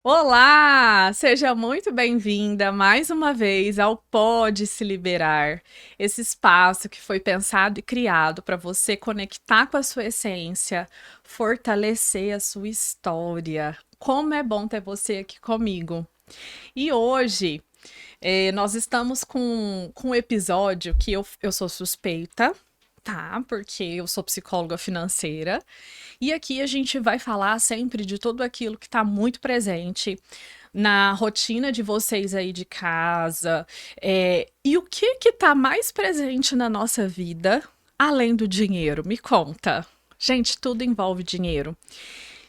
Olá! Seja muito bem-vinda mais uma vez ao Pode Se Liberar, esse espaço que foi pensado e criado para você conectar com a sua essência, fortalecer a sua história. Como é bom ter você aqui comigo. E hoje nós estamos com um episódio que eu sou suspeita, tá? Porque eu sou psicóloga financeira. E aqui a gente vai falar sempre de tudo aquilo que está muito presente na rotina de vocês aí de casa. E o que que tá mais presente na nossa vida, além do dinheiro? Me conta. Gente, tudo envolve dinheiro.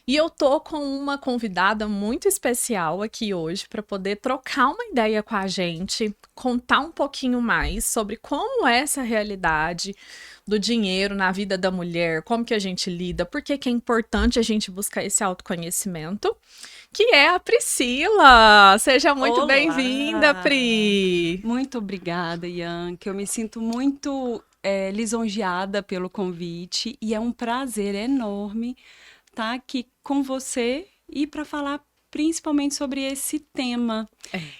E eu tô com uma convidada muito especial aqui hoje para poder trocar uma ideia com a gente, contar um pouquinho mais sobre como é essa realidade do dinheiro na vida da mulher, como que a gente lida, por que que é importante a gente buscar esse autoconhecimento, que é a Priscila. Seja muito bem-vinda, Olá! Pri. Muito obrigada, Ian, que eu me sinto muito lisonjeada pelo convite e é um prazer enorme estar aqui com você e para falar principalmente sobre esse tema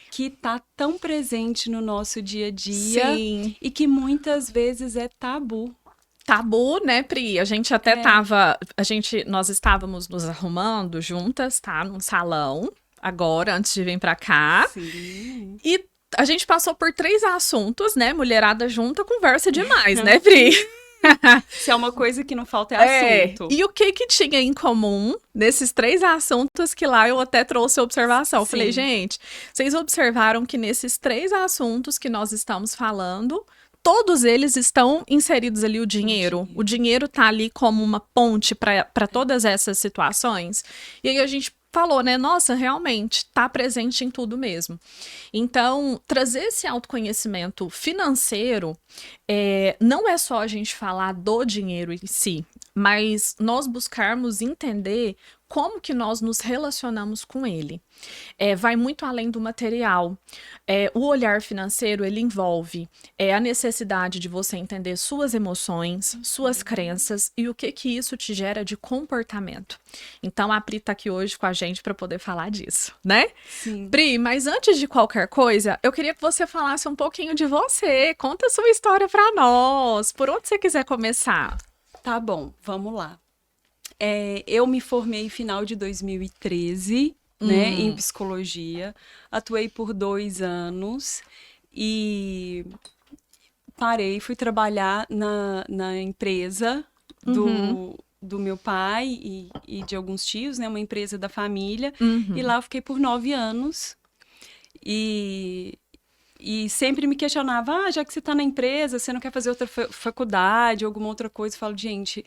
que está tão presente no nosso dia a dia Sim. e que muitas vezes é tabu. Tabu, né, Pri? A gente até É, tava, nós estávamos nos arrumando juntas, tá, num salão, agora, antes de vir pra cá, sim. e a gente passou por três assuntos, né, mulherada junta, conversa demais, né, Pri? Se é uma coisa que não falta é assunto. E o que que tinha em comum nesses três assuntos que lá eu até trouxe a observação? Eu falei, Sim, gente, vocês observaram que nesses três assuntos que nós estamos falando, todos eles estão inseridos ali o o dinheiro. O dinheiro. dinheiro tá ali como uma ponte para todas essas situações. E aí a gente falou, né? Nossa, realmente tá presente em tudo mesmo. Então, trazer esse autoconhecimento financeiro não é só a gente falar do dinheiro em si, mas nós buscarmos entender como que nós nos relacionamos com ele. Vai muito além do material. O olhar financeiro, ele envolve a necessidade de você entender suas emoções, suas crenças e o que que isso te gera de comportamento. Então, a Pri tá aqui hoje com a gente para poder falar disso, né? Sim. Pri, mas antes de qualquer coisa, eu queria que você falasse um pouquinho de você. Conta a sua história para nós. Por onde você quiser começar? Tá bom, vamos lá. Eu me formei final de 2013, né, em Hum, psicologia. Atuei por 2 anos e parei, fui trabalhar na empresa uhum, do meu pai e de alguns tios, né, uma empresa da família. E uhum. lá eu fiquei por 9 anos. E, e sempre me questionava, já que você está na empresa, você não quer fazer outra faculdade, alguma outra coisa? Eu falo, gente,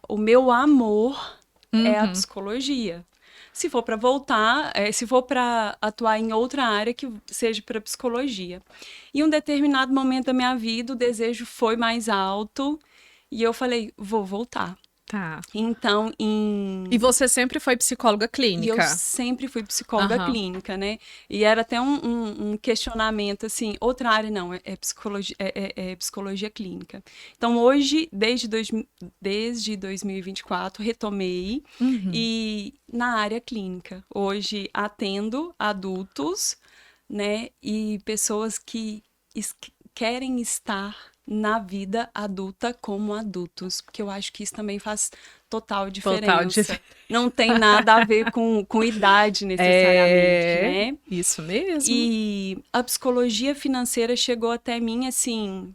o meu amor é a Uhum. psicologia. Se for para voltar, se for para atuar em outra área, que seja para psicologia. Em um determinado momento da minha vida, o desejo foi mais alto e eu falei, vou voltar. Tá. Então, E você sempre foi psicóloga e eu clínica? sempre fui psicóloga Aham. clínica, né? E era até um questionamento, assim, outra área não, é psicologia, é psicologia clínica. Então, hoje, desde 2024, retomei Uhum. e na área clínica. Hoje, atendo adultos, né? E pessoas que querem estar na vida adulta como adultos, porque eu acho que isso também faz total Total de... diferença. Não tem nada a ver com idade necessariamente, É né? isso mesmo. E a psicologia financeira chegou até mim assim,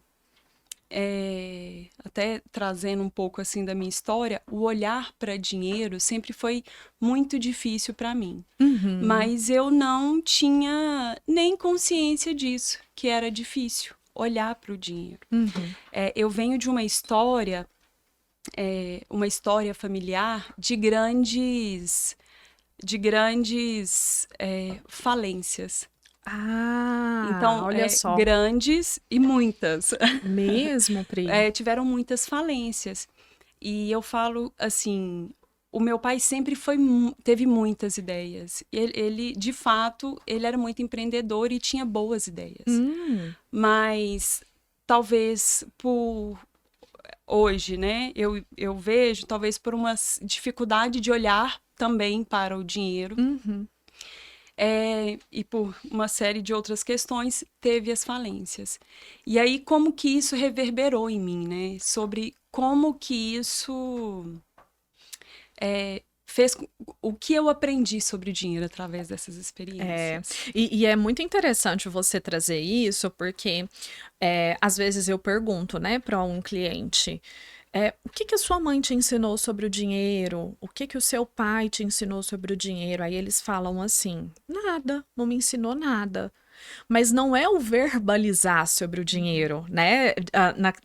até trazendo um pouco assim da minha história, o olhar para dinheiro sempre foi muito difícil para mim. Uhum. Mas eu não tinha nem consciência disso, que era difícil olhar para o dinheiro. Uhum. Eu venho de uma história familiar de grandes falências. Ah, Então, olha só. grandes e muitas. Mesmo, Pri? Tiveram muitas falências. E eu falo assim, o meu pai sempre teve muitas ideias. Ele, de fato, ele era muito empreendedor e tinha boas ideias. Hum. Mas talvez por hoje, né, eu vejo, talvez por uma dificuldade de olhar também para o dinheiro, Uhum. e por uma série de outras questões, teve as falências. E aí, como que isso reverberou em mim, né? Sobre como que isso fez o que eu aprendi sobre o dinheiro através dessas É, experiências. e é muito interessante você trazer isso, porque às vezes eu pergunto, né, para um cliente, o que que a sua mãe te ensinou sobre o dinheiro? O que que o seu pai te ensinou sobre o dinheiro? Aí eles falam assim: nada, não me ensinou nada. Mas não é o verbalizar sobre o dinheiro, né?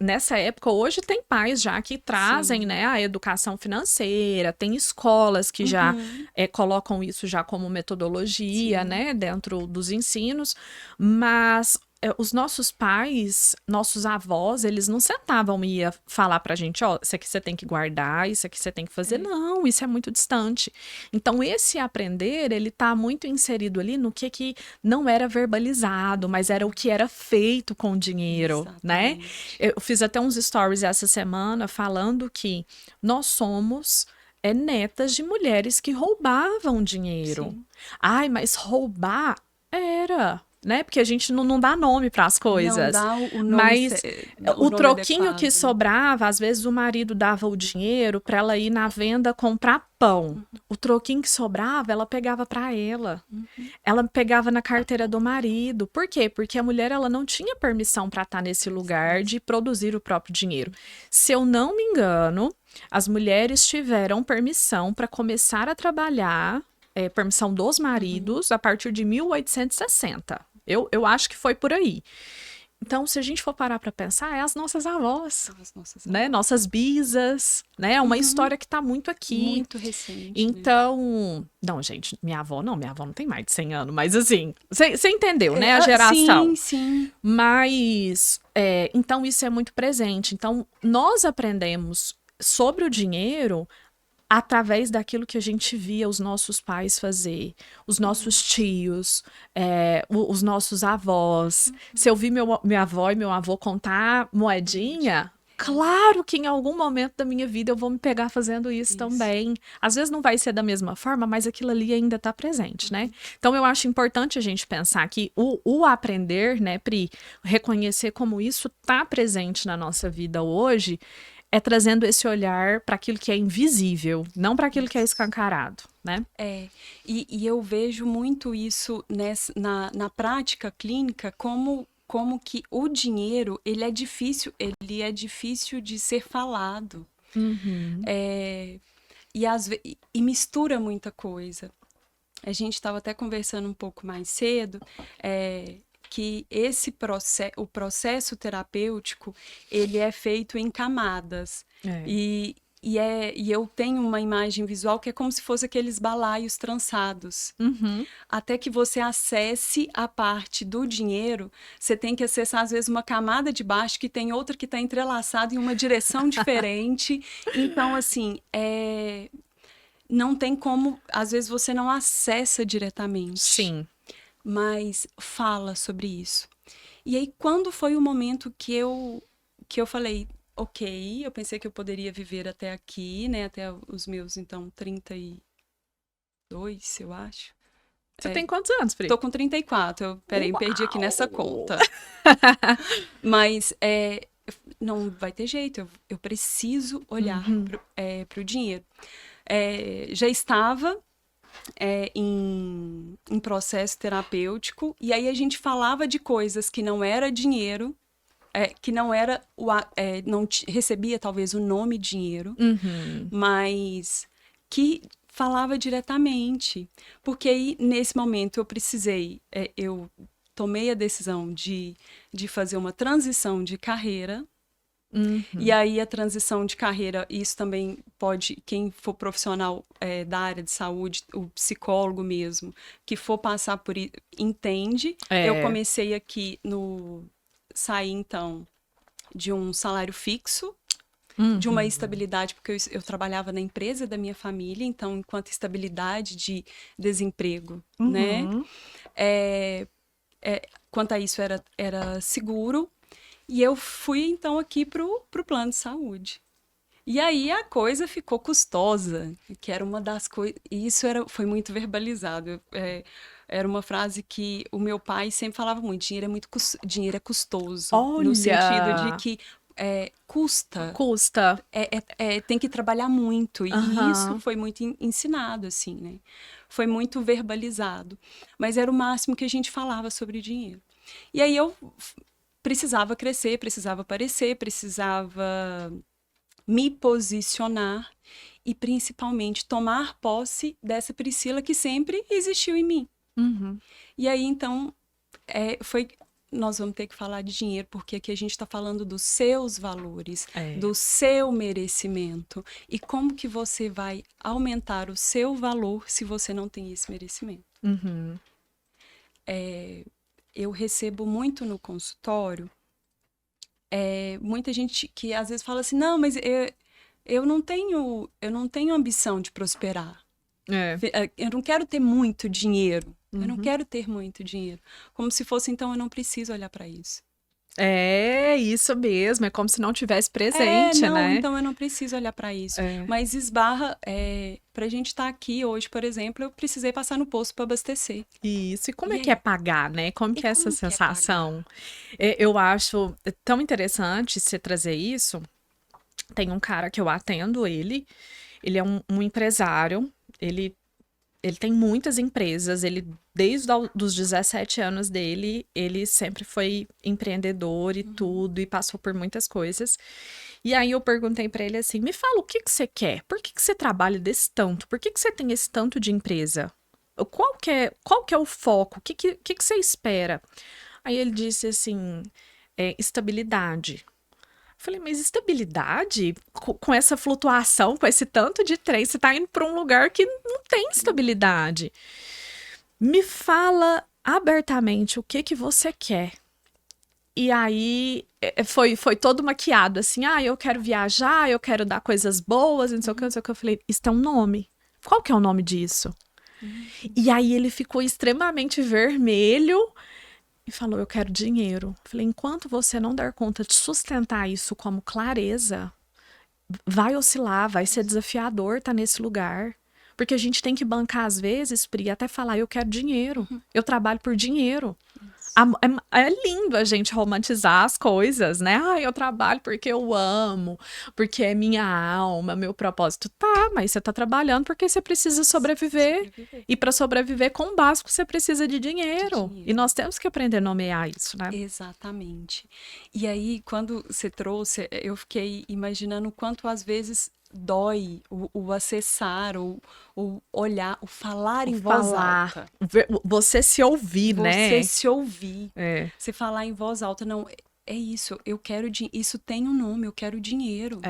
Nessa época, hoje tem pais já que trazem, Sim. né, a educação financeira, tem escolas que já Uhum. colocam isso já como metodologia, Sim. né, dentro dos ensinos, mas os nossos pais, nossos avós, eles não sentavam e ia falar pra gente, ó, isso aqui você tem que guardar, isso aqui você tem que fazer. Não, isso é muito distante. Então, esse aprender, ele tá muito inserido ali no que não era verbalizado, mas era o que era feito com o dinheiro, né? Exatamente. Eu fiz até uns stories essa semana falando que nós somos netas de mulheres que roubavam dinheiro. Sim. Ai, mas roubar era, né? Porque a gente não dá nome para as Não coisas. dá o nome, Mas o o nome troquinho que adequado, né? sobrava, às vezes o marido dava o dinheiro para ela ir na venda comprar pão. O troquinho que sobrava, ela pegava para ela. Ela pegava na carteira do marido. Por quê? Porque a mulher ela não tinha permissão para estar nesse lugar de produzir o próprio dinheiro. Se eu não me engano, as mulheres tiveram permissão para começar a trabalhar, permissão dos maridos, a partir de 1860. Eu acho que foi por aí. Então, se a gente for parar para pensar, é as nossas avós, São as nossas né? avós. Nossas bisas, né? É uma história que está muito aqui. Muito recente, né? Então, não, gente, minha avó não tem mais de 100 anos, mas assim, você entendeu, né? A Sim, geração. sim. Mas, então isso é muito presente. Então, nós aprendemos sobre o dinheiro através daquilo que a gente via os nossos pais fazer, os nossos tios, os nossos avós. Se eu vi minha avó e meu avô contar moedinha, claro que em algum momento da minha vida eu vou me pegar fazendo isso também. Às vezes não vai ser da mesma forma, mas aquilo ali ainda está presente, né? Então eu acho importante a gente pensar que o aprender, né, Pri, reconhecer como isso está presente na nossa vida hoje, trazendo esse olhar para aquilo que é invisível, não para aquilo que é escancarado, né? E eu vejo muito isso na prática clínica, como que o dinheiro, ele é difícil de ser falado. E mistura muita coisa. A gente estava até conversando um pouco mais cedo, que o processo terapêutico, ele é feito em camadas. E eu tenho uma imagem visual que é como se fosse aqueles balaios trançados. Até que você acesse a parte do dinheiro, você tem que acessar, às vezes, uma camada de baixo que tem outra que está entrelaçada em uma direção diferente. Então, assim, não tem como, às vezes você não acessa diretamente. Sim. Mas fala sobre isso. E aí, quando foi o momento que eu falei, ok, eu pensei que eu poderia viver até aqui, né? Até os meus, então, 32, eu acho. Você tem quantos anos, Pri? Tô com 34. Peraí, perdi aqui nessa conta. Mas não vai ter jeito, eu preciso olhar para o dinheiro. Já estava em processo terapêutico, e aí a gente falava de coisas que não era dinheiro, que não era não recebia talvez o nome dinheiro, mas que falava diretamente. Porque aí, nesse momento, eu precisei, eu tomei a decisão de fazer uma transição de carreira. E aí a transição de carreira, isso também pode, quem for profissional da área de saúde, o psicólogo mesmo, que for passar por isso, entende. Eu comecei aqui saí então de um salário fixo, de uma estabilidade, porque eu trabalhava na empresa da minha família, então enquanto estabilidade de desemprego, né? Quanto a isso era seguro. E eu fui, então, aqui pro plano de saúde. E aí a coisa ficou custosa, que era uma das coisas. E isso foi muito verbalizado. Era uma frase que o meu pai sempre falava muito: dinheiro é custoso, no sentido de Olha, que custa, custa. tem que trabalhar muito. E isso Aham. foi muito ensinado, assim, né? Foi muito verbalizado. Mas era o máximo que a gente falava sobre dinheiro. E aí eu precisava crescer, precisava aparecer, precisava me posicionar e principalmente tomar posse dessa Priscila que sempre existiu em mim. Uhum. E aí, então, nós vamos ter que falar de dinheiro, porque aqui a gente está falando dos seus valores, É. do seu merecimento. E como que você vai aumentar o seu valor se você não tem esse merecimento? Uhum. Eu recebo muito no consultório, muita gente que às vezes fala assim, não, mas eu não tenho ambição de prosperar. É. Eu não quero ter muito dinheiro. Eu não Uhum. quero ter muito dinheiro. Como se fosse, então, eu não preciso olhar para isso. É isso mesmo, é como se não tivesse presente, Não, né? então eu não preciso olhar para isso. É. Mas esbarra, para a gente estar aqui hoje, por exemplo, eu precisei passar no posto para abastecer. Isso. E como E é que é aí? pagar, né? Como E que é essa como que é pagar? sensação? Eu acho tão interessante você trazer isso. Tem um cara que eu atendo ele é um empresário, ele ele tem muitas empresas, ele desde os 17 anos dele, ele sempre foi empreendedor e Uhum. tudo, e passou por muitas coisas. E aí eu perguntei pra ele assim: "Me fala o que que você quer? Por que que você trabalha desse tanto? Por que que você tem esse tanto de empresa? Qual que é o foco? O que que você espera?" Aí ele disse assim: estabilidade. Falei, mas estabilidade? Com essa flutuação, com esse tanto de trem, você tá indo para um lugar que não tem estabilidade. Me fala abertamente o que que você quer. E aí foi todo maquiado, assim, eu quero viajar, eu quero dar coisas boas, não sei o que, não sei o que. Eu falei, isso tem um nome. Qual que é o nome disso? Uhum. E aí ele ficou extremamente vermelho e falou, eu quero dinheiro. Eu falei, enquanto você não der conta de sustentar isso como clareza, vai oscilar, vai ser desafiador tá nesse lugar. Porque a gente tem que bancar às vezes, Pri, até falar, eu quero dinheiro, eu trabalho por dinheiro. Isso. É lindo a gente romantizar as coisas, né? Eu trabalho porque eu amo, porque é minha alma, meu propósito. Tá, mas você tá trabalhando porque você precisa sobreviver. Sobreviver. E para sobreviver com o básico, você precisa de De dinheiro. E dinheiro. nós temos que aprender a nomear isso, né? Exatamente. E aí, quando você trouxe, eu fiquei imaginando o quanto às vezes dói o acessar, o olhar, o falar O em voz falar, alta. você se ouvir, Você né? se ouvir. É, Você falar em voz alta, não, é isso, eu quero isso tem um nome, eu quero dinheiro.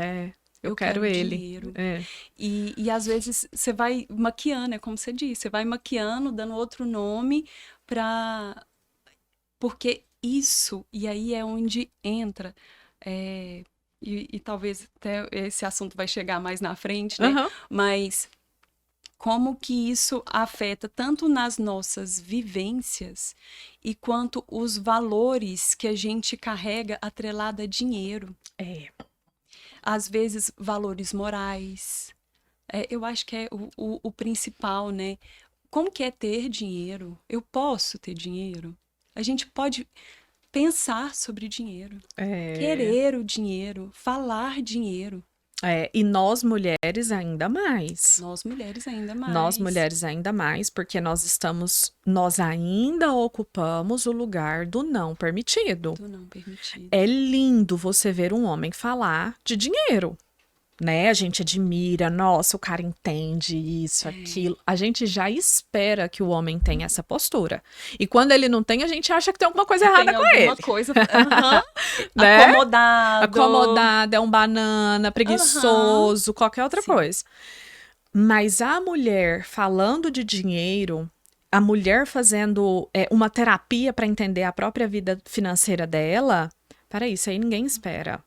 eu Eu quero quero ele. dinheiro. É, E às vezes você vai maquiando, é como você disse, você vai maquiando, dando outro nome para porque isso, e aí é onde entra, é, e talvez até esse assunto vai chegar mais na frente, né? aham, Mas como que isso afeta tanto nas nossas vivências e quanto os valores que a gente carrega atrelado a dinheiro. é, Às vezes, valores morais. Eu acho que é o principal, né? Como que é ter dinheiro? Eu posso ter dinheiro? A gente pode pensar sobre dinheiro, é, querer o dinheiro, falar dinheiro. e nós mulheres ainda mais. Nós mulheres ainda Nós mais. mulheres ainda mais, porque nós ainda ocupamos o lugar do não permitido. Do não permitido. É lindo você ver um homem falar de dinheiro, né? A gente admira, nossa, o cara entende isso, É. aquilo. A gente já espera que o homem tenha essa postura. E quando ele não tem, a gente acha que tem alguma coisa Que errada tem com alguma ele, coisa, aham, né? acomodado. Acomodado, é um banana, Aham. preguiçoso, qualquer outra Sim. coisa. Mas a mulher falando de dinheiro, a mulher fazendo uma terapia para entender a própria vida financeira dela, peraí, isso aí ninguém espera.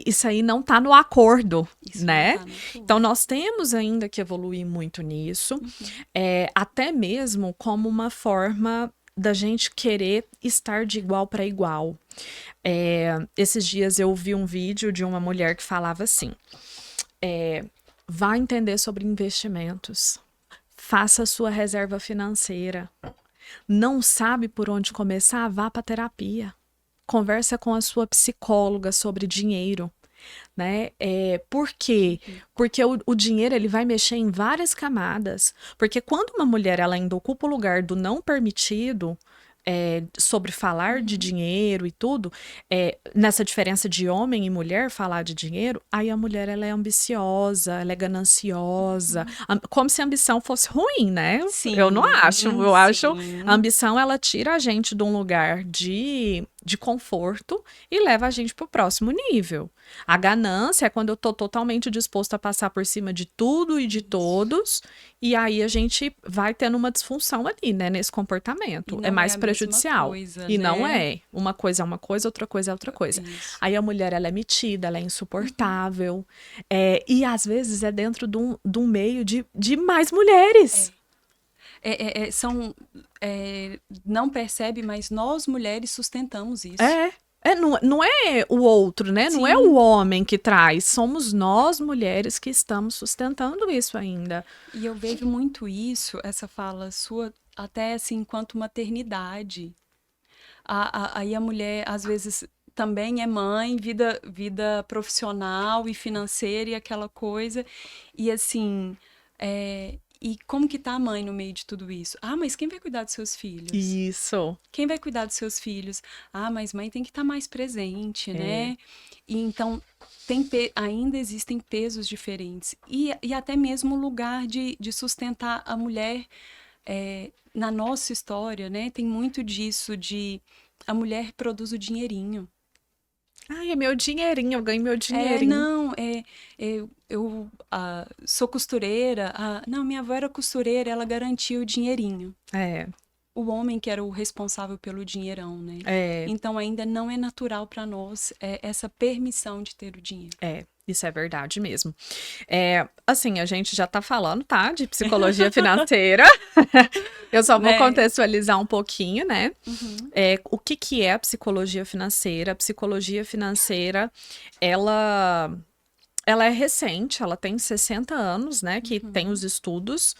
Isso aí não tá no acordo, Isso não né? tá no Então, acordo. nós temos ainda que evoluir muito nisso, Uhum. até mesmo como uma forma. da gente querer estar de igual para igual. Esses dias eu vi um vídeo de uma mulher que falava assim: vá entender sobre investimentos, faça a sua reserva financeira. Não sabe por onde começar? Vá para terapia. Conversa com a sua psicóloga sobre dinheiro, né? Por quê? Porque o dinheiro ele vai mexer em várias camadas. Porque quando uma mulher ela ainda ocupa o lugar do não permitido, sobre falar de dinheiro e tudo, nessa diferença de homem e mulher falar de dinheiro, aí a mulher ela é ambiciosa, ela é gananciosa, como se a ambição fosse ruim, né? Eu não acho. Eu acho a ambição ela tira a gente de um lugar de conforto e leva a gente para o próximo nível. A ganância é quando eu estou totalmente disposto a passar por cima de tudo e de todos, e aí a gente vai tendo uma disfunção ali, né, nesse comportamento. É mais prejudicial. E não é. Uma coisa é uma coisa, outra coisa é outra coisa. Isso. Aí a mulher, ela é metida, ela é insuportável, e às vezes é dentro de um meio de mais mulheres. Não percebe, mas nós mulheres sustentamos isso. Não é o outro, né? Sim. Não é o homem que traz. Somos nós, mulheres, que estamos sustentando isso ainda. E eu vejo muito isso, essa fala sua, até assim, enquanto maternidade. Aí a mulher, às vezes, também é mãe, vida profissional e financeira e aquela coisa. E assim, e como que tá a mãe no meio de tudo isso? Ah, mas quem vai cuidar dos seus filhos? Isso. Quem vai cuidar dos seus filhos? Ah, mas mãe tem que estar mais presente, né? E então, ainda existem pesos diferentes. E até mesmo o lugar de sustentar a mulher na nossa história, né? Tem muito disso de a mulher produz o dinheirinho. Ai, é meu dinheirinho, eu ganho meu dinheirinho. Eu sou costureira. Não, minha avó era costureira, ela garantia o dinheirinho. O homem que era o responsável pelo dinheirão, né? Então ainda não é natural para nós essa permissão de ter o dinheiro. Isso é verdade mesmo. Assim, a gente já tá falando, tá? De psicologia financeira. Eu só vou contextualizar um pouquinho, né? O que é a psicologia financeira? A psicologia financeira, ela é recente, ela tem 60 anos, né? Que tem os estudos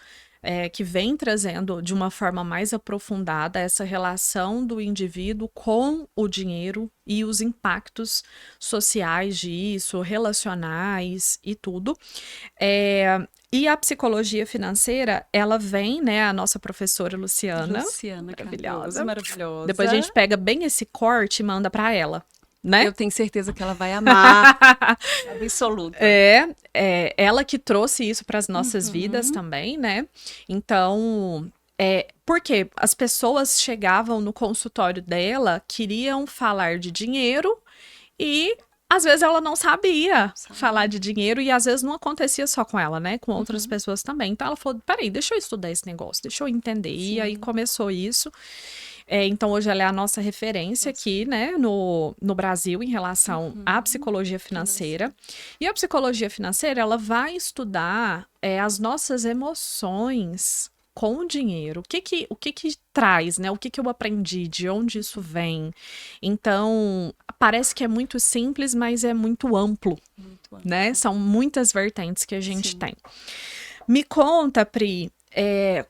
que vem trazendo de uma forma mais aprofundada essa relação do indivíduo com o dinheiro e os impactos sociais disso, relacionais e tudo. E a psicologia financeira, ela vem, né, a nossa professora Luciana maravilhosa. Depois a gente pega bem esse corte e manda para ela. Né? Eu tenho certeza que ela vai amar. Absoluta. Ela que trouxe isso para as nossas vidas também, né? Então, porque as pessoas chegavam no consultório dela, queriam falar de dinheiro e às vezes ela não sabia falar de dinheiro e às vezes não acontecia só com ela, né? Com outras pessoas também. Então ela falou, peraí, deixa eu estudar esse negócio, deixa eu entender. Sim. E aí começou isso. Então, hoje ela é a nossa referência aqui, né, no Brasil em relação à psicologia financeira. E a psicologia financeira, ela vai estudar as nossas emoções com o dinheiro. O que traz, né? O que eu aprendi, de onde isso vem. Então, parece que é muito simples, mas é muito amplo, né? São muitas vertentes que a gente tem. Me conta, Pri,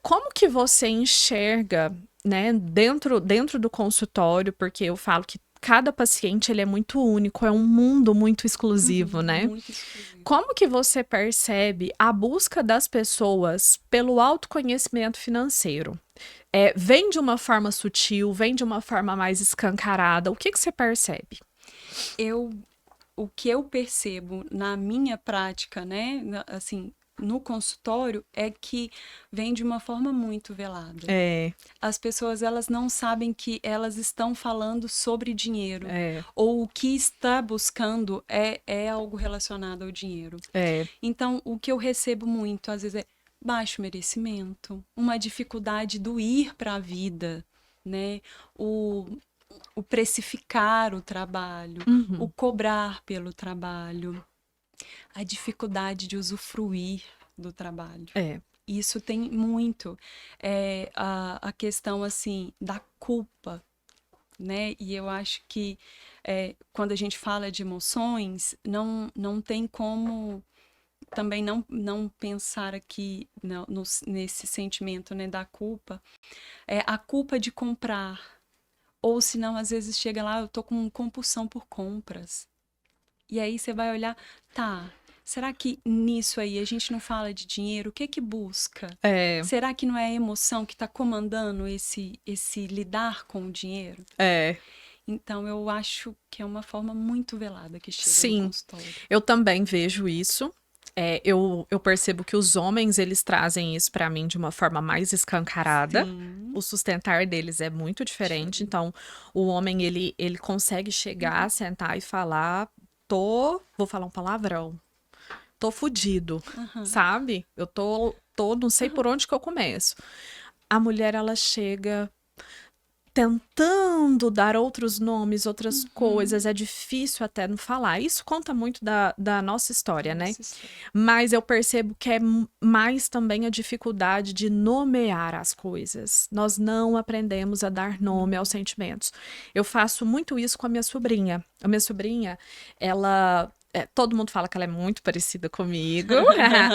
como que você enxerga, né, dentro do consultório, porque eu falo que cada paciente ele é muito único, é um mundo muito exclusivo, né? Muito exclusivo. Como que você percebe a busca das pessoas pelo autoconhecimento financeiro? Vem de uma forma sutil, vem de uma forma mais escancarada? O que você percebe? O que eu percebo na minha prática, né, assim, no consultório, é que vem de uma forma muito velada. As pessoas, elas não sabem que elas estão falando sobre dinheiro. Ou o que está buscando é algo relacionado ao dinheiro. Então, o que eu recebo muito, às vezes, é baixo merecimento, uma dificuldade do ir para a vida, né? O precificar o trabalho, o cobrar pelo trabalho, a dificuldade de usufruir do trabalho. Isso tem muito. A questão, assim, da culpa, né? E eu acho que quando a gente fala de emoções, não tem como também não pensar aqui nesse sentimento, né, da culpa. A culpa de comprar. Ou se não, às vezes chega lá, eu tô com compulsão por compras. E aí você vai olhar, tá, será que nisso aí a gente não fala de dinheiro? O que que busca? É, Será que não é a emoção que está comandando esse lidar com o dinheiro? é. Então, eu acho que é uma forma muito velada que chega no Sim, consultório. eu também vejo isso. Eu percebo que os homens, eles trazem isso pra mim de uma forma mais escancarada. Sim, O sustentar deles é muito diferente. diferente. Então, o homem, ele consegue chegar, sentar e falar, vou falar um palavrão, tô fudido, Aham, sabe? Eu tô, não sei aham, por onde que eu começo. A mulher, ela chega tentando dar outros nomes, outras uhum. coisas, é difícil até não falar. Isso conta muito da nossa história, né? Nossa história. Mas eu percebo que é mais também a dificuldade de nomear as coisas. Nós não aprendemos a dar nome aos Não. sentimentos. Eu faço muito isso com a minha sobrinha. A minha sobrinha, ela. Todo mundo fala que ela é muito parecida comigo.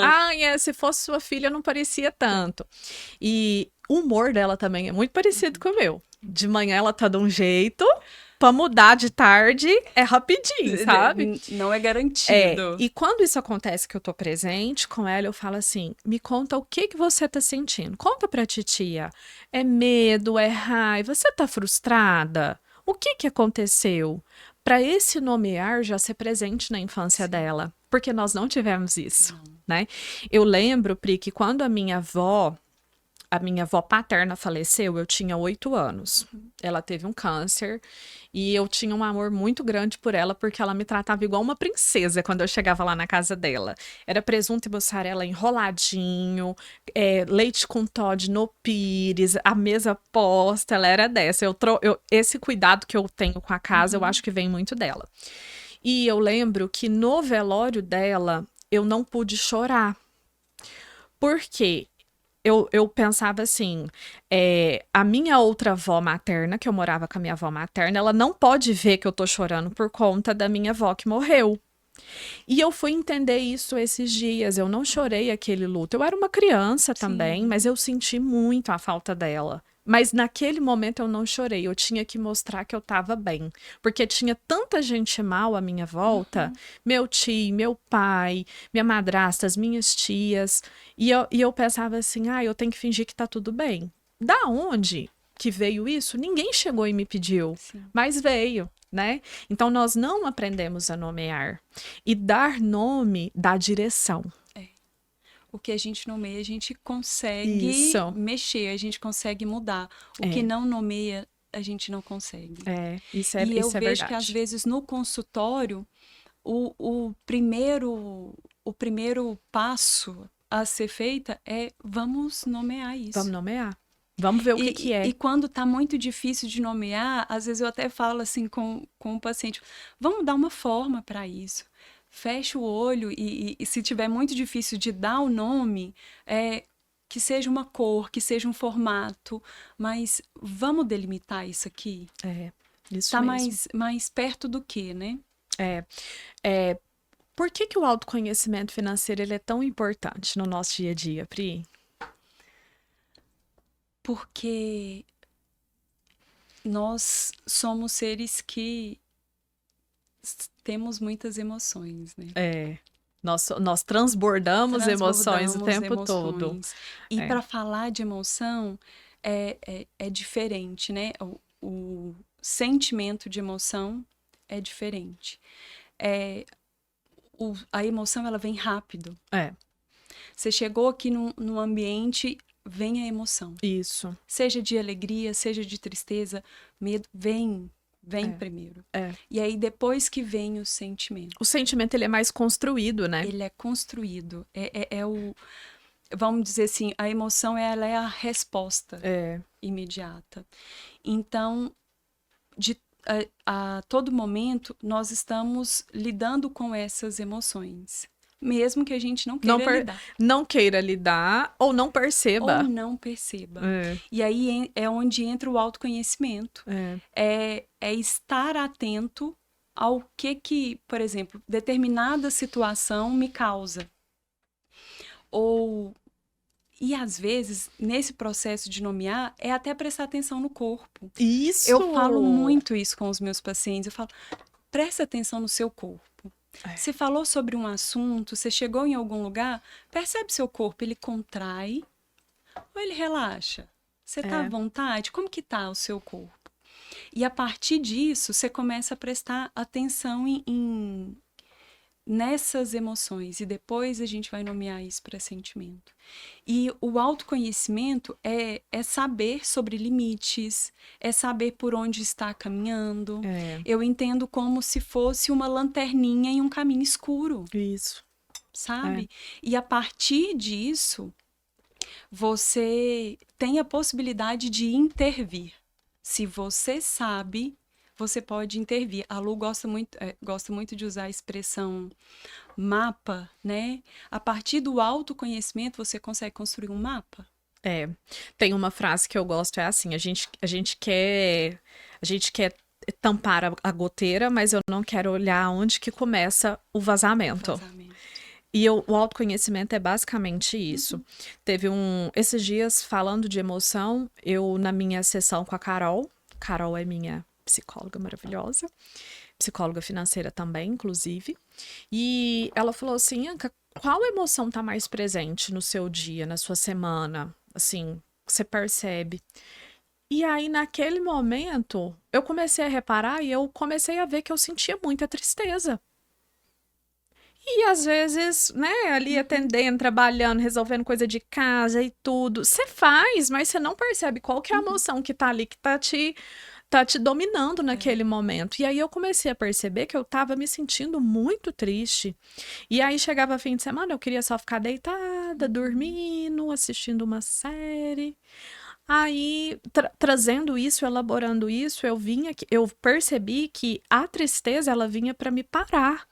Ai, se fosse sua filha, não parecia tanto. E o humor dela também é muito parecido com o meu. De manhã ela tá de um jeito, pra mudar de tarde é rapidinho, sabe? Não é garantido. E quando isso acontece que eu tô presente com ela, eu falo assim: me conta o que que você tá sentindo. Conta pra titia. É medo, é raiva, você tá frustrada? O que que aconteceu? Pra esse nomear já ser presente na infância Sim, dela, porque nós não tivemos isso, não. né? Eu lembro, Pri, que quando a minha avó paterna faleceu, eu tinha 8 anos. Ela teve um câncer e eu tinha um amor muito grande por ela porque ela me tratava igual uma princesa quando eu chegava lá na casa dela. Era presunto e mussarela enroladinho, leite com Toddy no pires, a mesa posta, ela era dessa. Esse cuidado que eu tenho com a casa, eu Uhum. acho que vem muito dela. E eu lembro que no velório dela, eu não pude chorar. Por quê? Eu pensava assim, a minha outra avó materna, que eu morava com a minha avó materna, ela não pode ver que eu tô chorando por conta da minha avó que morreu. E eu fui entender isso esses dias. Eu não chorei aquele luto. Eu era uma criança também, mas Sim. eu senti muito a falta dela. Mas naquele momento eu não chorei. Eu tinha que mostrar que eu tava bem. Porque tinha tanta gente mal à minha volta. Uhum. Meu tio, meu pai, minha madrasta, as minhas tias. E eu pensava assim, eu tenho que fingir que tá tudo bem. Da onde que veio isso? Ninguém chegou e me pediu. Sim. Mas veio, né? Então nós não aprendemos a nomear. E dar nome dá direção. É. O que a gente nomeia, a gente consegue Isso. mexer, a gente consegue mudar. O que É, não nomeia, a gente não consegue. isso é, E eu isso é vejo que às verdade. vezes no consultório, o primeiro passo a ser feita é vamos nomear Vamos isso. nomear? Vamos ver o que que E é. quando está muito difícil de nomear, às vezes eu até falo assim com o paciente, vamos dar uma forma para isso. Fecha o olho e se tiver muito difícil de dar o nome, que seja uma cor, que seja um formato, mas vamos delimitar isso aqui? É, isso Tá mesmo. mais perto do que, né? É, é, por que que o autoconhecimento financeiro ele é tão importante no nosso dia a dia, Pri? Porque nós somos seres que temos muitas emoções, né? Nós transbordamos emoções o Transbordamos tempo todo. emoções. E É, para falar de emoção é diferente, né? O sentimento de emoção é diferente. É, a emoção ela vem rápido. é, Você chegou aqui num ambiente, vem a emoção. isso. Seja de alegria, seja de tristeza, medo, vem É, primeiro. é. E aí depois que vem o sentimento. O sentimento ele é mais construído, né? Ele é construído. Vamos dizer assim, a emoção ela é a resposta É, imediata. Então, a todo momento, nós estamos lidando com essas emoções. mesmo que a gente não Não, queira lidar. não queira lidar ou não perceba. Ou não perceba. É, E aí é onde entra o autoconhecimento. é, É estar atento ao que, por exemplo, determinada situação me causa. E às vezes, nesse processo de nomear, é até prestar atenção no corpo. Isso! Eu falo muito isso com os meus pacientes. Eu falo, presta atenção no seu corpo. Você falou sobre um assunto, você chegou em algum lugar, percebe seu corpo, ele contrai ou ele relaxa? Você tá à vontade? Como que tá o seu corpo? E a partir disso, você começa a prestar atenção nessas emoções. E depois a gente vai nomear isso para sentimento. E o autoconhecimento é saber sobre limites, é saber por onde está caminhando. Eu entendo como se fosse uma lanterninha em um caminho escuro. Isso. Sabe? E a partir disso, você tem a possibilidade de intervir. Se você sabe, você pode intervir. A Lu gosta muito de usar a expressão mapa, né? A partir do autoconhecimento, você consegue construir um mapa. Tem uma frase que eu gosto, é assim, a gente quer tampar a goteira, mas eu não quero olhar onde que começa o vazamento. E o autoconhecimento é basicamente isso. Teve esses dias, falando de emoção, eu na minha sessão com a Carol é minha psicóloga maravilhosa, psicóloga financeira também, inclusive, e ela falou assim, Anca, qual emoção tá mais presente no seu dia, na sua semana, assim, você percebe? E aí, naquele momento, eu comecei a reparar e eu comecei a ver que eu sentia muita tristeza. E às vezes, né, ali atendendo, trabalhando, resolvendo coisa de casa e tudo, você faz, mas você não percebe qual que é a emoção que tá ali, que tá te dominando naquele momento. E aí eu comecei a perceber que eu tava me sentindo muito triste. E aí chegava fim de semana, eu queria só ficar deitada, dormindo, assistindo uma série. Aí, trazendo isso, elaborando isso, eu percebi que a tristeza, ela vinha para me parar.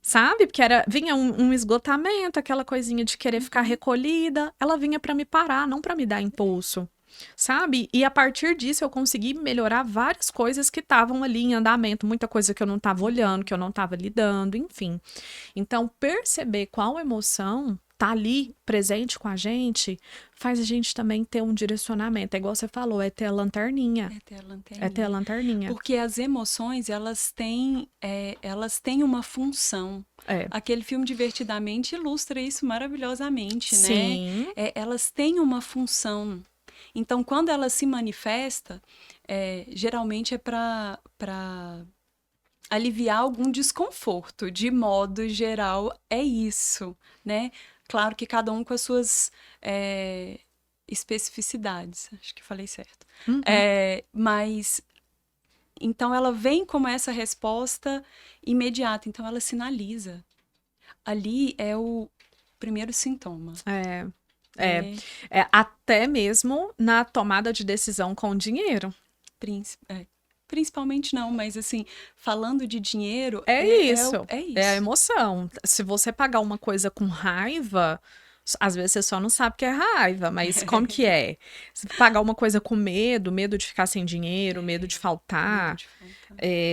Sabe? Porque vinha um esgotamento, aquela coisinha de querer ficar recolhida. Ela vinha para me parar, não para me dar impulso. Sabe? E a partir disso eu consegui melhorar várias coisas que estavam ali em andamento, muita coisa que eu não estava olhando, que eu não estava lidando, enfim. Então, perceber qual emoção tá ali presente com a gente, faz a gente também ter um direcionamento. É igual você falou, é ter a lanterninha. É ter a lanterninha. Porque as emoções, elas têm uma função. Aquele filme Divertidamente ilustra isso maravilhosamente, Sim. né? Elas têm uma função. Então, quando ela se manifesta, geralmente é para aliviar algum desconforto. De modo geral, é isso, né? Claro que cada um com as suas especificidades. Acho que falei certo. Mas, então, ela vem como essa resposta imediata. Então, ela sinaliza. Ali é o primeiro sintoma. Até mesmo na tomada de decisão com dinheiro. Principalmente não, mas assim, falando de dinheiro... É isso. É a emoção. Se você pagar uma coisa com raiva, às vezes você só não sabe que é raiva, mas como que é? Se pagar uma coisa com medo de ficar sem dinheiro, medo de faltar.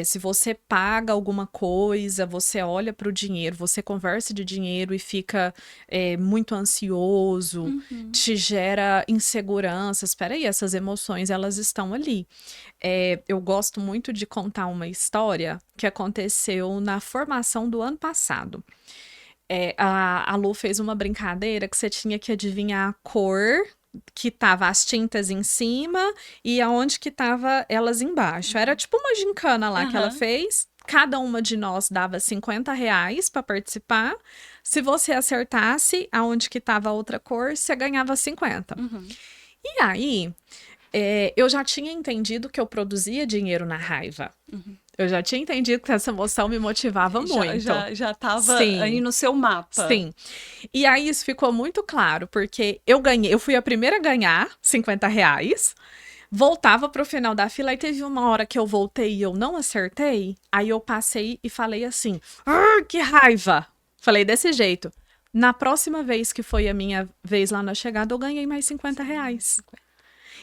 Se você paga alguma coisa, você olha para o dinheiro, você conversa de dinheiro e fica muito ansioso, te gera insegurança. Espera aí, essas emoções, elas estão ali. Eu gosto muito de contar uma história que aconteceu na formação do ano passado. A Lu fez uma brincadeira que você tinha que adivinhar a cor que tava as tintas em cima e aonde que tava elas embaixo. Era tipo uma gincana lá que ela fez. Cada uma de nós dava R$50 para participar. Se você acertasse aonde que tava a outra cor, você ganhava 50. E aí, eu já tinha entendido que eu produzia dinheiro na raiva. Eu já tinha entendido que essa emoção me motivava muito. Já estava aí no seu mapa. Sim. E aí isso ficou muito claro, porque eu fui a primeira a ganhar R$50, voltava pro final da fila, e teve uma hora que eu voltei e eu não acertei, aí eu passei e falei assim, que raiva! Falei desse jeito. Na próxima vez que foi a minha vez lá na chegada, eu ganhei mais R$ 50.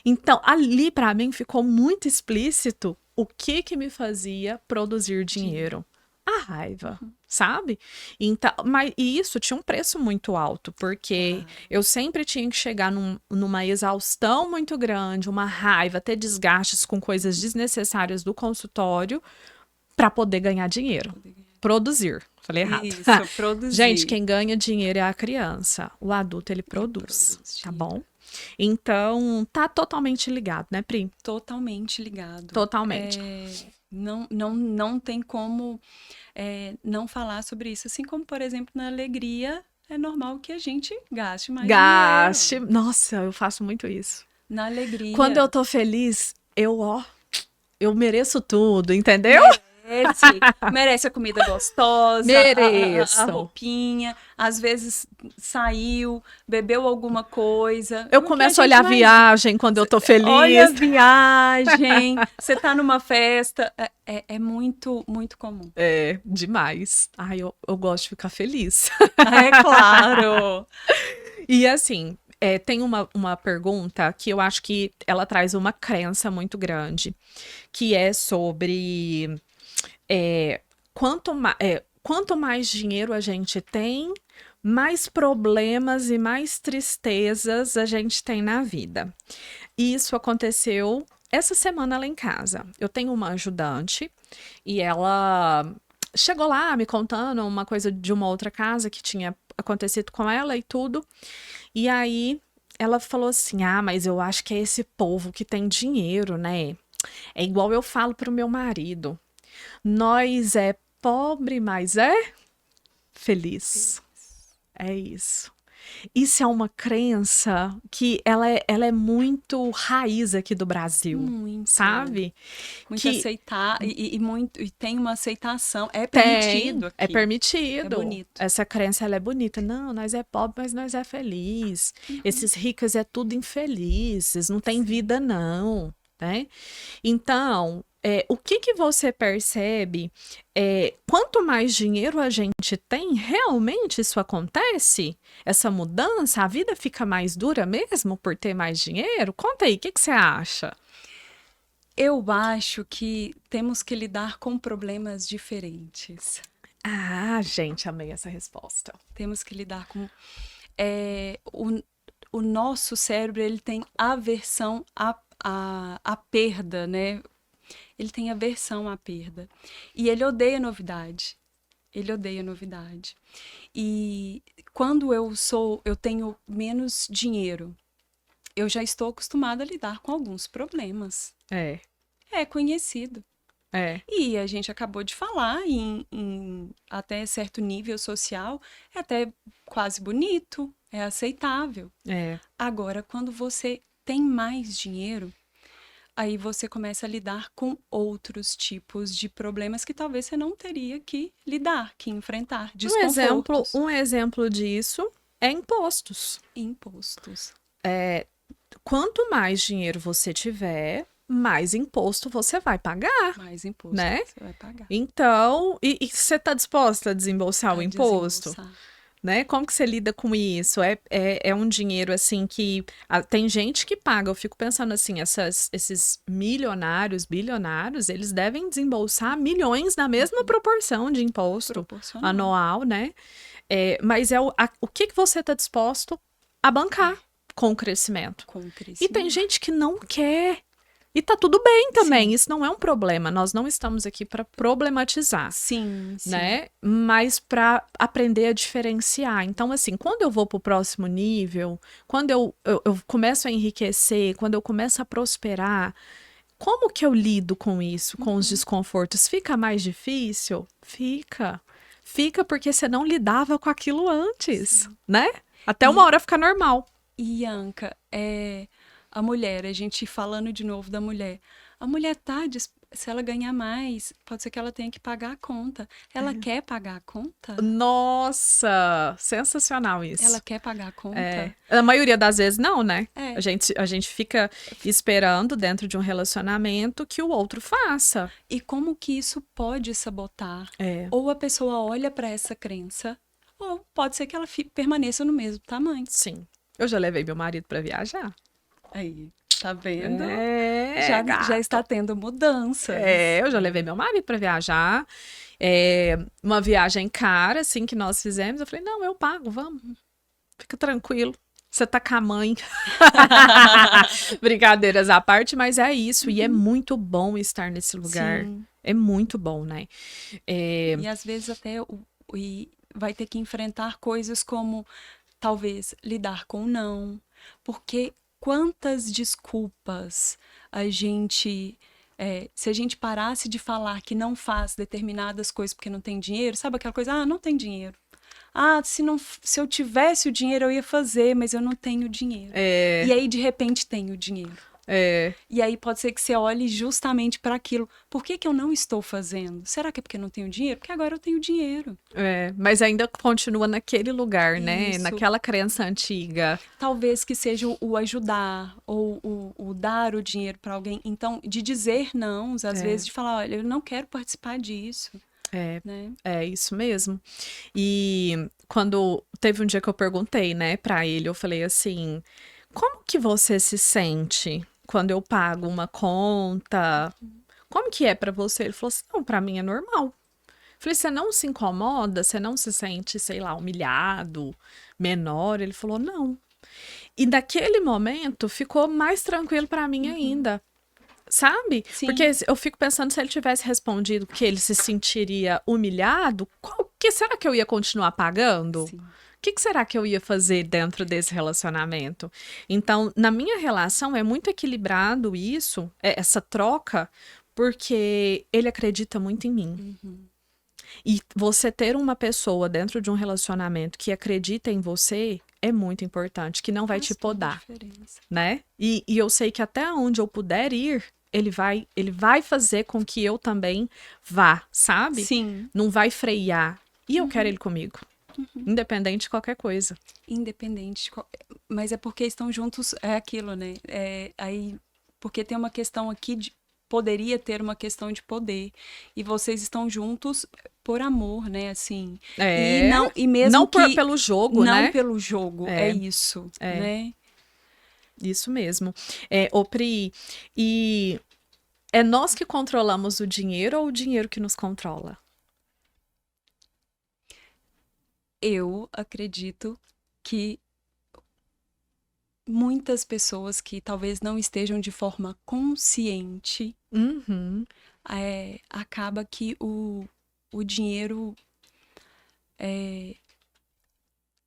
Então, ali pra mim ficou muito explícito o que que me fazia produzir dinheiro. A raiva, sabe? Então, e isso tinha um preço muito alto, porque eu sempre tinha que chegar numa exaustão muito grande, uma raiva, ter desgastes com coisas desnecessárias do consultório para poder ganhar dinheiro. Produzir. Falei errado. Isso, produzir. Gente, quem ganha dinheiro é a criança. O adulto, ele produz, tá bom? Então, tá totalmente ligado, né, Pri? Totalmente ligado. Totalmente. Não tem como não falar sobre isso. Assim como, por exemplo, na alegria, é normal que a gente gaste mais dinheiro. Nossa, eu faço muito isso. Na alegria. Quando eu tô feliz, eu mereço tudo, entendeu? Merece a comida gostosa, Mereço. a roupinha, às vezes saiu, bebeu alguma coisa. Eu começo a olhar a viagem quando eu tô feliz. Olha a viagem, você tá numa festa, é muito, muito comum. É, demais. Ai, eu gosto de ficar feliz. É claro. E assim, tem uma pergunta que eu acho que ela traz uma crença muito grande, que é sobre quanto mais dinheiro a gente tem, mais problemas e mais tristezas a gente tem na vida. E isso aconteceu essa semana lá em casa. Eu tenho uma ajudante e ela chegou lá me contando uma coisa de uma outra casa que tinha acontecido com ela e tudo. E aí ela falou assim: mas eu acho que é esse povo que tem dinheiro, né? É igual eu falo pro meu marido. Nós é pobre, mas é feliz. É isso. Isso é uma crença que ela é muito raiz aqui do Brasil, Muito. sabe? Muito aceitar e tem uma aceitação. É permitido aqui. É permitido. É bonito. Essa crença, ela é bonita. Não, nós é pobre, mas nós é feliz. Esses ricos é tudo infelizes, não tem vida não, né? Então, o que você percebe? Quanto mais dinheiro a gente tem, realmente isso acontece? Essa mudança? A vida fica mais dura mesmo por ter mais dinheiro? Conta aí, o que você acha? Eu acho que temos que lidar com problemas diferentes. Gente, amei essa resposta. Temos que lidar com... o nosso cérebro, ele tem aversão à perda, né? Ele tem aversão à perda. E ele odeia novidade. Ele odeia novidade. E quando eu tenho menos dinheiro, eu já estou acostumada a lidar com alguns problemas. É conhecido. E a gente acabou de falar em até certo nível social, é até quase bonito, é aceitável. Agora, quando você tem mais dinheiro, aí você começa a lidar com outros tipos de problemas que talvez você não teria que lidar, que enfrentar, desconfortos. Um exemplo disso é impostos. Impostos. Quanto mais dinheiro você tiver, mais imposto você vai pagar. Mais imposto né? você vai pagar. Então, e você está disposta a desembolsar o imposto? Né? Como que você lida com isso? É um dinheiro, assim, que... tem gente que paga. Eu fico pensando, assim, esses milionários, bilionários, eles devem desembolsar milhões na mesma proporção de imposto anual, né? Mas o que você está disposto a bancar com o crescimento? E tem gente que não quer. E tá tudo bem também, isso não é um problema. Nós não estamos aqui para problematizar. Sim. Né? Mas para aprender a diferenciar. Então, assim, quando eu vou para o próximo nível, quando eu começo a enriquecer, quando eu começo a prosperar, como que eu lido com isso, com os desconfortos? Fica mais difícil? Fica. Fica porque você não lidava com aquilo antes, né? Até uma hora ficar normal. E, Anca, a mulher, a gente falando de novo da mulher, a mulher se ela ganhar mais, pode ser que ela tenha que pagar a conta. Ela quer pagar a conta? Nossa, sensacional isso. Ela quer pagar a conta? A maioria das vezes não, né? A gente fica esperando dentro de um relacionamento que o outro faça. E como que isso pode sabotar? Ou a pessoa olha para essa crença, ou pode ser que ela permaneça no mesmo tamanho. Sim. Eu já levei meu marido para viajar. Aí, tá vendo? É, Já está tendo mudanças. eu já levei meu marido para viajar. Uma viagem cara, assim, que nós fizemos. Eu falei, não, eu pago, vamos. Fica tranquilo. Você tá com a mãe. Brincadeiras à parte, mas é isso. E é muito bom estar nesse lugar. Sim. É muito bom, né? E às vezes até e vai ter que enfrentar coisas como talvez lidar com o não. Porque quantas desculpas a gente. Se a gente parasse de falar que não faz determinadas coisas porque não tem dinheiro, sabe aquela coisa? Ah, não tem dinheiro. Ah, se eu tivesse o dinheiro eu ia fazer, mas eu não tenho dinheiro. E aí, de repente, tenho dinheiro. E aí pode ser que você olhe justamente para aquilo. Por que que eu não estou fazendo? Será que é porque eu não tenho dinheiro? Porque agora eu tenho dinheiro. Mas ainda continua naquele lugar, né? Isso. Naquela crença antiga. Talvez que seja o ajudar ou o dar o dinheiro para alguém. Então, de dizer não, às vezes, de falar, olha, eu não quero participar disso. Né? É isso mesmo. E quando teve um dia que eu perguntei, né, pra ele, eu falei assim, como que você se sente quando eu pago uma conta? Como que é pra você? Ele falou assim, não, pra mim é normal. Eu falei, você não se incomoda? Você não se sente, sei lá, humilhado, menor? Ele falou, não. E naquele momento ficou mais tranquilo pra mim ainda. Sabe? Sim. Porque eu fico pensando se ele tivesse respondido que ele se sentiria humilhado, que será que eu ia continuar pagando? Sim. O que será que eu ia fazer dentro desse relacionamento? Então, na minha relação é muito equilibrado isso, essa troca, porque ele acredita muito em mim. E você ter uma pessoa dentro de um relacionamento que acredita em você é muito importante, que não vai te podar, né? E eu sei que até onde eu puder ir, ele vai fazer com que eu também vá, sabe? Sim. Não vai frear. E eu quero ele comigo. Independente de qualquer coisa. Independente. Mas é porque estão juntos, é aquilo, né? Aí, porque tem uma questão aqui poderia ter uma questão de poder. E vocês estão juntos por amor, né? Assim. E mesmo não que, pelo jogo, não né? Não pelo jogo, é isso, né? Isso mesmo. Ô Pri, e é nós que controlamos o dinheiro ou o dinheiro que nos controla? Eu acredito que muitas pessoas que talvez não estejam de forma consciente, acaba que o dinheiro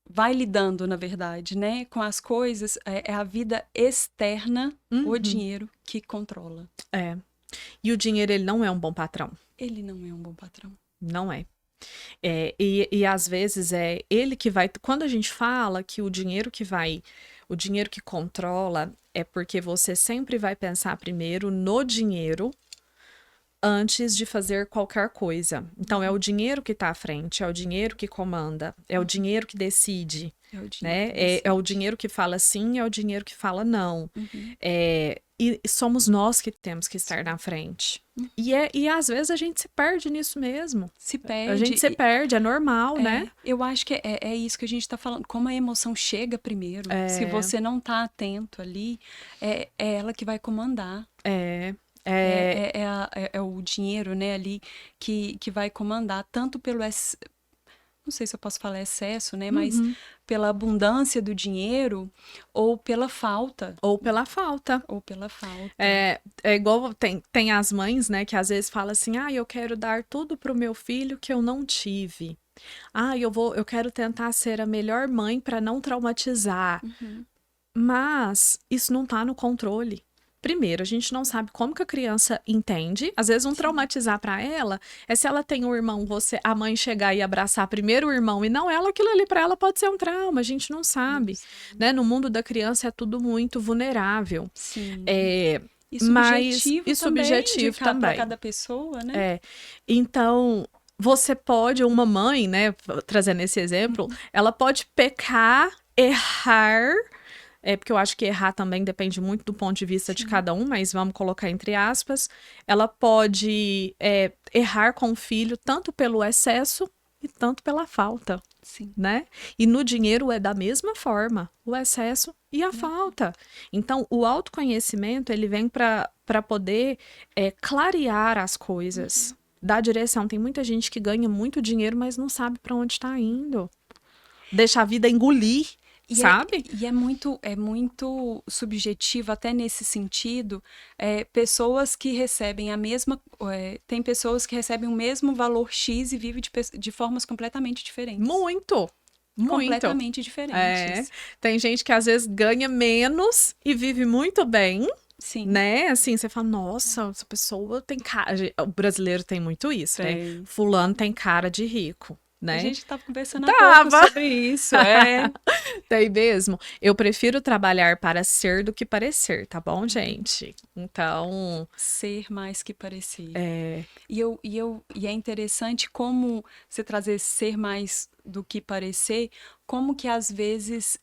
vai lidando, na verdade, né, com as coisas, é a vida externa, o dinheiro que controla. E o dinheiro, ele não é um bom patrão. Ele não é um bom patrão. Não é. E às vezes é ele que vai... Quando a gente fala que o dinheiro que controla, é porque você sempre vai pensar primeiro no dinheiro antes de fazer qualquer coisa. Então, é o dinheiro que está à frente, é o dinheiro que comanda, é o dinheiro que decide, né? É o dinheiro que fala sim, é o dinheiro que fala não. E somos nós que temos que estar na frente. E às vezes a gente se perde nisso mesmo. Se perde. A gente se perde, é normal, né? Eu acho que é isso que a gente está falando. Como a emoção chega primeiro, se você não está atento ali, é ela que vai comandar. É o dinheiro, né, ali que vai comandar, tanto pelo não sei se eu posso falar excesso, né, mas pela abundância do dinheiro ou pela falta. Ou pela falta. É igual tem as mães, né, que às vezes falam assim, eu quero dar tudo pro meu filho que eu não tive. Eu quero tentar ser a melhor mãe para não traumatizar. Mas isso não tá no controle. Primeiro, a gente não sabe como que a criança entende. Às vezes, traumatizar para ela é se ela tem um irmão, a mãe chegar e abraçar primeiro o irmão e não ela, aquilo ali para ela pode ser um trauma. A gente não sabe, né? No mundo da criança é tudo muito vulnerável. Sim. E subjetivo também para cada pessoa, né? Então, você pode, uma mãe, né, trazendo esse exemplo, ela pode pecar, errar. Porque eu acho que errar também depende muito do ponto de vista de cada um, mas vamos colocar entre aspas. Ela pode errar com o filho tanto pelo excesso e tanto pela falta. Sim. né? E no dinheiro é da mesma forma, o excesso e a falta. Então, o autoconhecimento, ele vem para poder clarear as coisas, dar direção. Tem muita gente que ganha muito dinheiro, mas não sabe para onde está indo. Deixa a vida engolir, sabe? E é muito subjetivo, até nesse sentido, pessoas que recebem a mesma. Tem pessoas que recebem o mesmo valor X e vivem de formas completamente diferentes. Muito. Completamente diferentes. Tem gente que às vezes ganha menos e vive muito bem. Sim. Né? Assim, você fala, nossa, essa pessoa tem cara. O brasileiro tem muito isso, né? Fulano tem cara de rico. Né? A gente tava conversando há pouco sobre isso, Tem mesmo. Eu prefiro trabalhar para ser do que parecer, tá bom, gente? Então... Ser mais que parecer. É... E é interessante como você trazer ser mais do que parecer, como que às vezes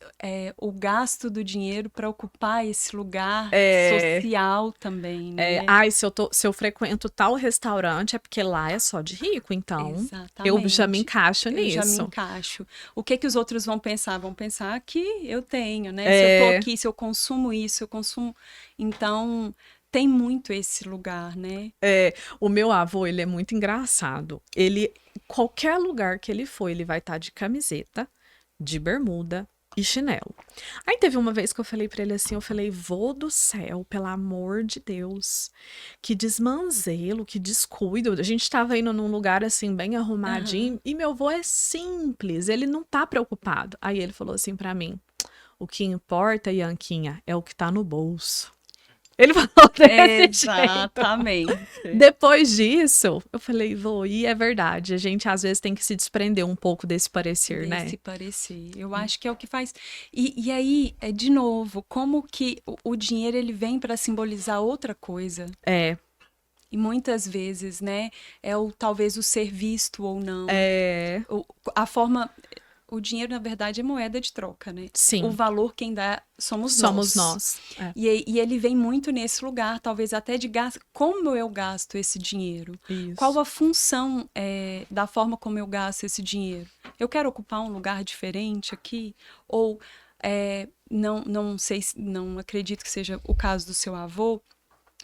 o gasto do dinheiro para ocupar esse lugar social também, né? Se eu frequento tal restaurante é porque lá é só de rico, então Exatamente. eu já me encaixo nisso. Eu já me encaixo. O que os outros vão pensar? Vão pensar que eu tenho, né? Se eu tô aqui, se eu consumo isso, eu consumo... Então... Tem muito esse lugar, né? O meu avô, ele é muito engraçado. Qualquer lugar que ele for, ele vai estar de camiseta, de bermuda e chinelo. Aí teve uma vez que eu falei pra ele assim, eu falei, vô do céu, pelo amor de Deus, que desmanzelo, que descuido. A gente tava indo num lugar assim, bem arrumadinho, e meu vô é simples, ele não tá preocupado. Aí ele falou assim pra mim, o que importa, Ianquinha, é o que tá no bolso. Ele falou desse Exatamente. Jeito. Depois disso, eu falei, vô, e é verdade. A gente, às vezes, tem que se desprender um pouco desse parecer, né? Desse parecer. Eu acho que é o que faz... E aí, de novo, como que o dinheiro, ele vem para simbolizar outra coisa. E muitas vezes, né? Talvez o ser visto ou não. A forma... O dinheiro, na verdade, é moeda de troca, né? Sim. O valor quem dá somos nós. Somos nós. E ele vem muito nesse lugar, talvez até de gasto. Como eu gasto esse dinheiro? Isso. Qual a função da forma como eu gasto esse dinheiro? Eu quero ocupar um lugar diferente aqui? Ou não sei, não acredito que seja o caso do seu avô,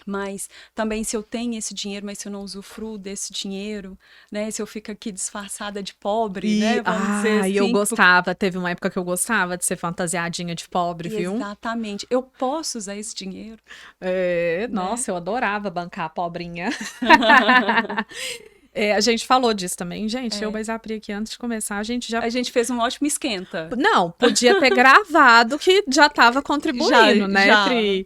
mas também se eu tenho esse dinheiro, mas se eu não usufruo desse dinheiro, né? Se eu fico aqui disfarçada de pobre, né? Vamos dizer assim. Eu gostava, teve uma época que eu gostava de ser fantasiadinha de pobre, viu? Exatamente. Eu posso usar esse dinheiro? Né? Nossa, eu adorava bancar a pobrinha. A gente falou disso também, gente. Eu mais abri aqui antes de começar, a gente fez um ótimo esquenta. Não, podia ter gravado que já estava contribuindo, né, Pri?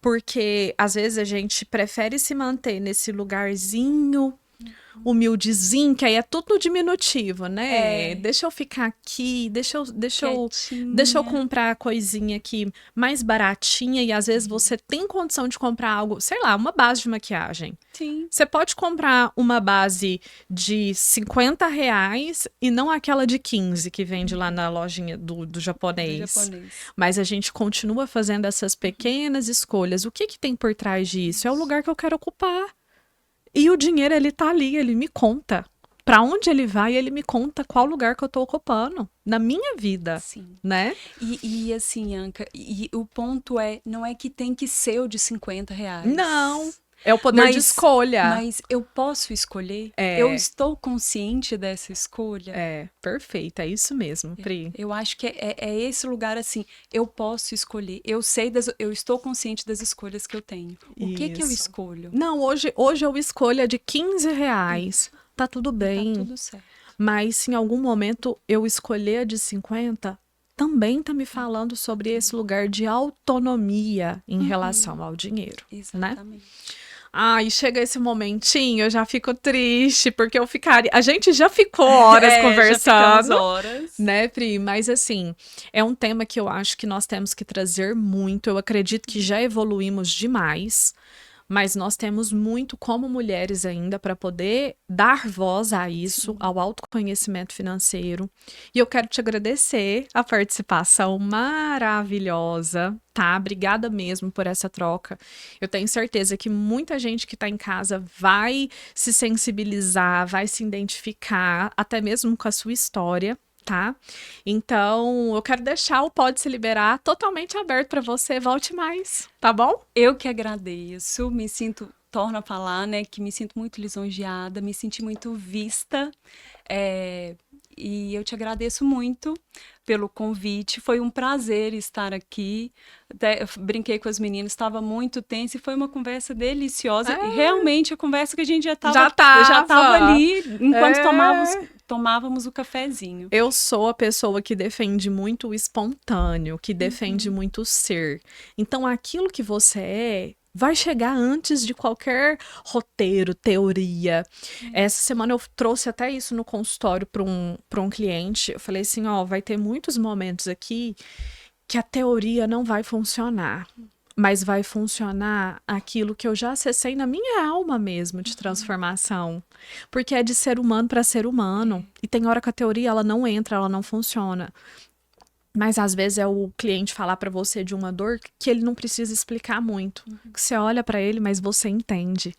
Porque às vezes a gente prefere se manter nesse lugarzinho humildezinho, que aí é tudo no diminutivo, né? Deixa eu ficar aqui, deixa eu comprar a coisinha aqui mais baratinha, e às vezes você tem condição de comprar algo, sei lá, uma base de maquiagem. Sim. Você pode comprar uma base de R$50 e não aquela de 15 que vende lá na lojinha do japonês. Mas a gente continua fazendo essas pequenas escolhas. O que tem por trás disso? É o lugar que eu quero ocupar. E o dinheiro, ele tá ali, ele me conta. Pra onde ele vai, ele me conta qual lugar que eu tô ocupando na minha vida. Sim. Né? E assim, Anca, o ponto não é que tem que ser o de R$50. Não. É o poder de escolha. Mas eu posso escolher? Eu estou consciente dessa escolha? Perfeito. É isso mesmo, Pri. Eu acho que é esse lugar assim, eu posso escolher. Eu estou consciente das escolhas que eu tenho. O que eu escolho? Não, hoje eu escolho a de R$15. Tá tudo bem. Tá tudo certo. Mas se em algum momento eu escolher a de 50, também tá me falando sobre esse lugar de autonomia em relação ao dinheiro. Exatamente. Né? E chega esse momentinho, eu já fico triste, porque a gente já ficou horas conversando, horas. Né, Pri? Mas assim, é um tema que eu acho que nós temos que trazer muito. Eu acredito que já evoluímos demais, Mas nós temos muito como mulheres ainda para poder dar voz a isso, ao autoconhecimento financeiro. E eu quero te agradecer a participação maravilhosa, tá? Obrigada mesmo por essa troca. Eu tenho certeza que muita gente que está em casa vai se sensibilizar, vai se identificar, até mesmo com a sua história. Tá? Então, eu quero deixar o Pode Se Liberar totalmente aberto para você. Volte mais, tá bom? Eu que agradeço, torno a falar, né, que me sinto muito lisonjeada, me senti muito vista, e eu te agradeço muito pelo convite. Foi um prazer estar aqui. Até eu brinquei com as meninas, estava muito tensa e foi uma conversa deliciosa. E realmente a conversa que a gente já estava ali enquanto tomávamos o cafezinho. Eu sou a pessoa que defende muito o espontâneo, que defende muito o ser. Então, aquilo que você é vai chegar antes de qualquer roteiro, teoria. Essa semana eu trouxe até isso no consultório para um cliente. Eu falei assim, ó, vai ter muitos momentos aqui que a teoria não vai funcionar. Mas vai funcionar aquilo que eu já acessei na minha alma mesmo de transformação. Porque é de ser humano para ser humano. E tem hora que a teoria ela não entra, ela não funciona. Mas às vezes é o cliente falar para você de uma dor que ele não precisa explicar muito. Que você olha para ele, mas você entende.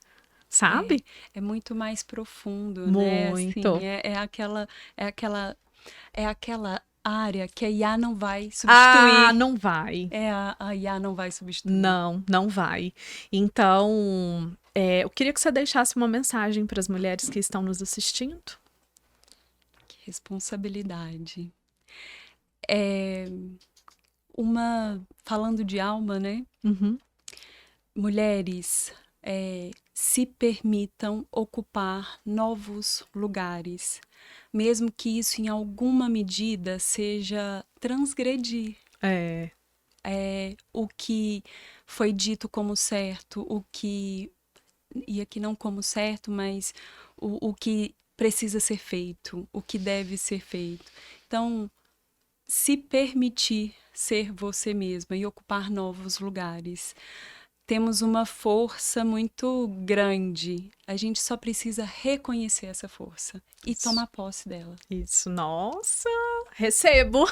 Sabe? É muito mais profundo, muito. né? Assim, é aquela área que a IA não vai substituir. Ah, não vai. A IA não vai substituir. Não vai. Então, eu queria que você deixasse uma mensagem para as mulheres que estão nos assistindo. Que responsabilidade. Falando de alma, né? Mulheres, se permitam ocupar novos lugares, mesmo que isso em alguma medida seja transgredir o que foi dito como certo, e aqui não como certo, mas o que precisa ser feito, o que deve ser feito. Então, se permitir ser você mesma e ocupar novos lugares. Temos uma força muito grande. A gente só precisa reconhecer essa força e tomar posse dela. Isso, nossa, recebo.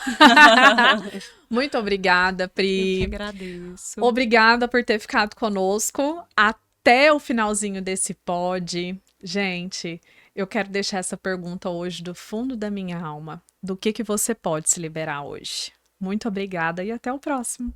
Muito obrigada, Pri. Eu que agradeço. Obrigada por ter ficado conosco até o finalzinho desse pod. Gente, eu quero deixar essa pergunta hoje do fundo da minha alma. Do que você pode se liberar hoje? Muito obrigada e até o próximo.